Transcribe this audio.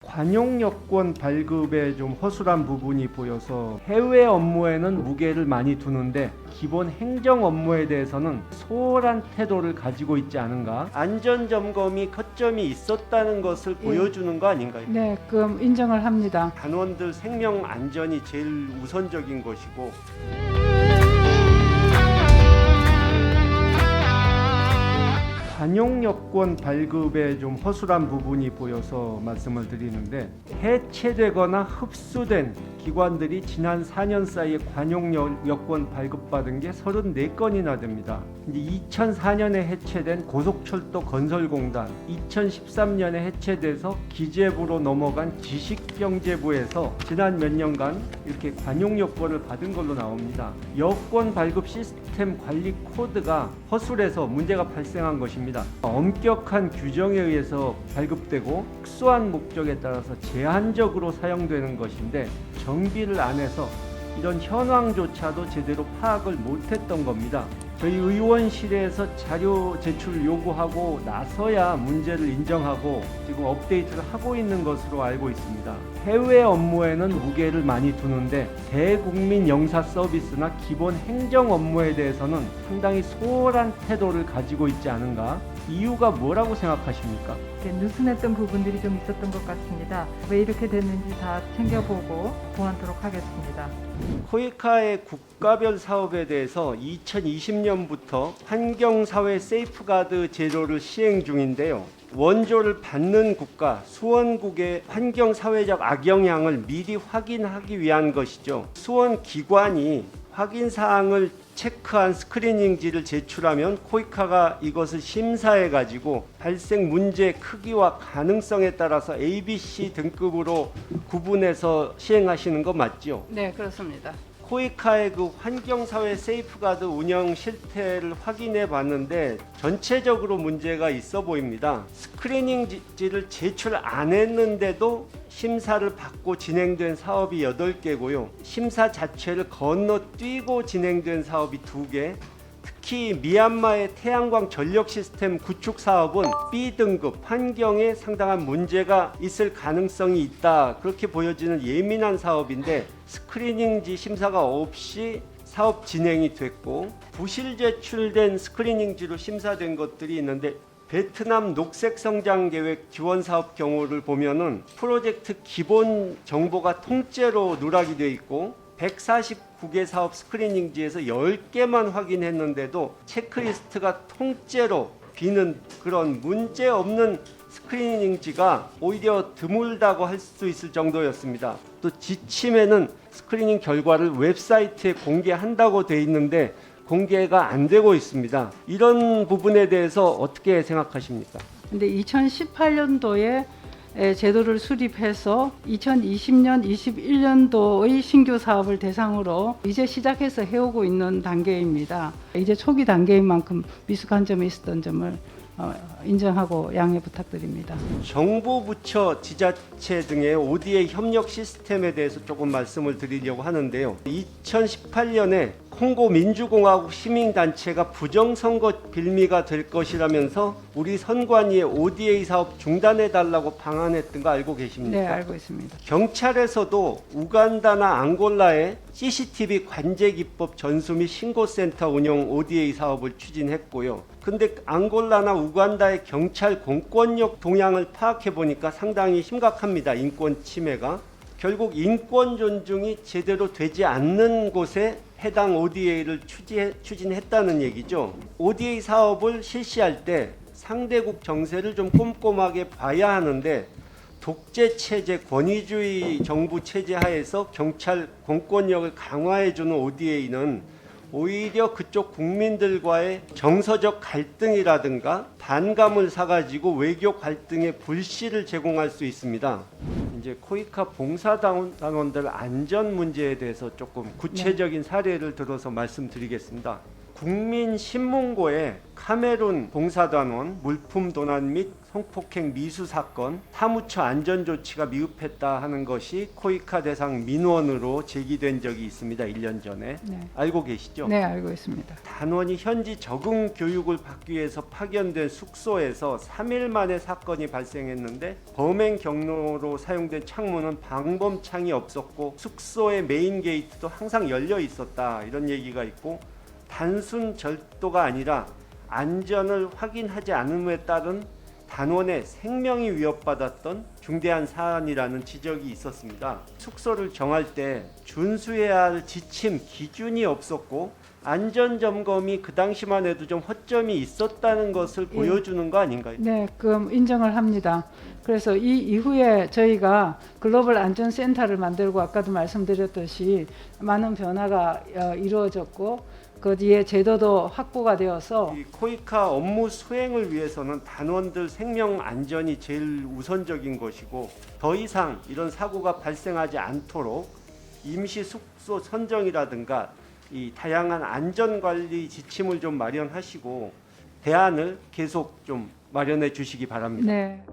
관용 여권 발급에 좀 허술한 부분이 보여서 해외 업무에는 무게를 많이 두는데 기본 행정 업무에 대해서는 소홀한 태도를 가지고 있지 않은가. 안전점검이 허점이 있었다는 것을 보여주는 거 아닌가요? 네, 그럼 인정을 합니다. 단원들 생명 안전이 제일 우선적인 것이고, 관용 여권 발급에 좀 허술한 부분이 보여서 말씀을 드리는데, 해체되거나 흡수된 기관들이 지난 4년 사이에 관용 여권 발급받은 게 34건이나 됩니다. 이제 2004년에 해체된 고속철도 건설공단, 2013년에 해체돼서 기재부로 넘어간 지식경제부에서 지난 몇 년간 이렇게 관용 여권을 받은 걸로 나옵니다. 여권 발급 시스템 관리 코드가 허술해서 문제가 발생한 것입니다. 엄격한 규정에 의해서 발급되고 특수한 목적에 따라서 제한적으로 사용되는 것인데, 정비를 안 해서 이런 현황조차도 제대로 파악을 못했던 겁니다. 저희 의원실에서 자료 제출 요구하고 나서야 문제를 인정하고 지금 업데이트를 하고 있는 것으로 알고 있습니다. 해외 업무에는 무게를 많이 두는데 대국민 영사 서비스나 기본 행정 업무에 대해서는 상당히 소홀한 태도를 가지고 있지 않은가. 이유가 뭐라고 생각하십니까? 느슨했던 부분들이 좀 있었던 것 같습니다. 왜 이렇게 됐는지 다 챙겨보고 보완토록 하겠습니다. 코이카의 국가별 사업에 대해서 2020년부터 환경사회 세이프가드 제도를 시행 중인데요. 원조를 받는 국가, 수원국의 환경사회적 악영향을 미리 확인하기 위한 것이죠. 수원기관이 확인사항을 체크한 스크리닝지를 제출하면 코이카가 이것을 심사해 가지고 발생 문제의 크기와 가능성에 따라서 A, B, C 등급으로 구분해서 시행하시는 거 맞죠? 네, 그렇습니다. 코이카의 그 환경사회 세이프가드 운영 실태를 확인해 봤는데 전체적으로 문제가 있어 보입니다. 스크리닝지를 제출 안 했는데도 심사를 받고 진행된 사업이 8개고요. 심사 자체를 건너뛰고 진행된 사업이 2개. 특히 미얀마의 태양광 전력 시스템 구축 사업은 B등급 환경에 상당한 문제가 있을 가능성이 있다, 그렇게 보여지는 예민한 사업인데 스크리닝지 심사가 없이 사업 진행이 됐고, 부실 제출된 스크리닝지로 심사된 것들이 있는데, 베트남 녹색 성장 계획 지원 사업 경우를 보면은 프로젝트 기본 정보가 통째로 누락이 되어 있고 149개 사업 스크리닝지에서 10개만 확인했는데도 체크리스트가 통째로 비는 그런 문제 없는 스크리닝지가 오히려 드물다고 할 수 있을 정도였습니다. 또 지침에는 스크리닝 결과를 웹사이트에 공개한다고 돼 있는데 공개가 안 되고 있습니다. 이런 부분에 대해서 어떻게 생각하십니까? 근데 2018년도에 제도를 수립해서 2020년, 21년도의 신규 사업을 대상으로 이제 시작해서 해오고 있는 단계입니다. 이제 초기 단계인 만큼 미숙한 점이 있었던 점을 인정하고 양해 부탁드립니다. 정부 부처 지자체 등의 ODA 협력 시스템에 대해서 조금 말씀을 드리려고 하는데요. 2018년에 콩고 민주공화국 시민단체가 부정선거 빌미가 될 것이라면서 우리 선관위에 ODA 사업 중단해달라고 방한했던 거 알고 계십니까? 네, 알고 있습니다. 경찰에서도 우간다나 앙골라에 CCTV 관제 기법 전수 및 신고센터 운영 ODA 사업을 추진했고요. 근데 앙골라나 우간다의 경찰 공권력 동향을 파악해 보니까 상당히 심각합니다. 인권 침해가. 결국 인권 존중이 제대로 되지 않는 곳에 해당 ODA를 추진했다는 얘기죠. ODA 사업을 실시할 때 상대국 정세를 좀 꼼꼼하게 봐야 하는데, 독재 체제, 권위주의 정부 체제 하에서 경찰 공권력을 강화해주는 ODA는 오히려 그쪽 국민들과의 정서적 갈등이라든가 반감을 사가지고 외교 갈등의 불씨를 제공할 수 있습니다. 이제 코이카 봉사단원들 안전 문제에 대해서 조금 구체적인 사례를 들어서 말씀드리겠습니다. 국민신문고에 카메룬 봉사단원 물품 도난 및 성폭행 미수 사건 사무처 안전조치가 미흡했다 하는 것이 코이카 대상 민원으로 제기된 적이 있습니다. 1년 전에. 네. 알고 계시죠? 네, 알고 있습니다. 단원이 현지 적응 교육을 받기 위해서 파견된 숙소에서 3일 만에 사건이 발생했는데 범행 경로로 사용된 창문은 방범창이 없었고 숙소의 메인 게이트도 항상 열려 있었다. 이런 얘기가 있고 단순 절도가 아니라 안전을 확인하지 않음에 따른 단원의 생명이 위협받았던 중대한 사안이라는 지적이 있었습니다. 숙소를 정할 때 준수해야 할 지침, 기준이 없었고 안전점검이 그 당시만 해도 좀 허점이 있었다는 것을 예. 보여주는 거 아닌가요? 네, 그럼 인정을 합니다. 그래서 이 이후에 저희가 글로벌 안전센터를 만들고 아까도 말씀드렸듯이 많은 변화가 이루어졌고 그 뒤에 제도도 확보가 되어서 이 코이카 업무 수행을 위해서는 단원들 생명 안전이 제일 우선적인 것이고 더 이상 이런 사고가 발생하지 않도록 임시 숙소 선정이라든가 이 다양한 안전 관리 지침을 좀 마련하시고 대안을 계속 좀 마련해 주시기 바랍니다. 네.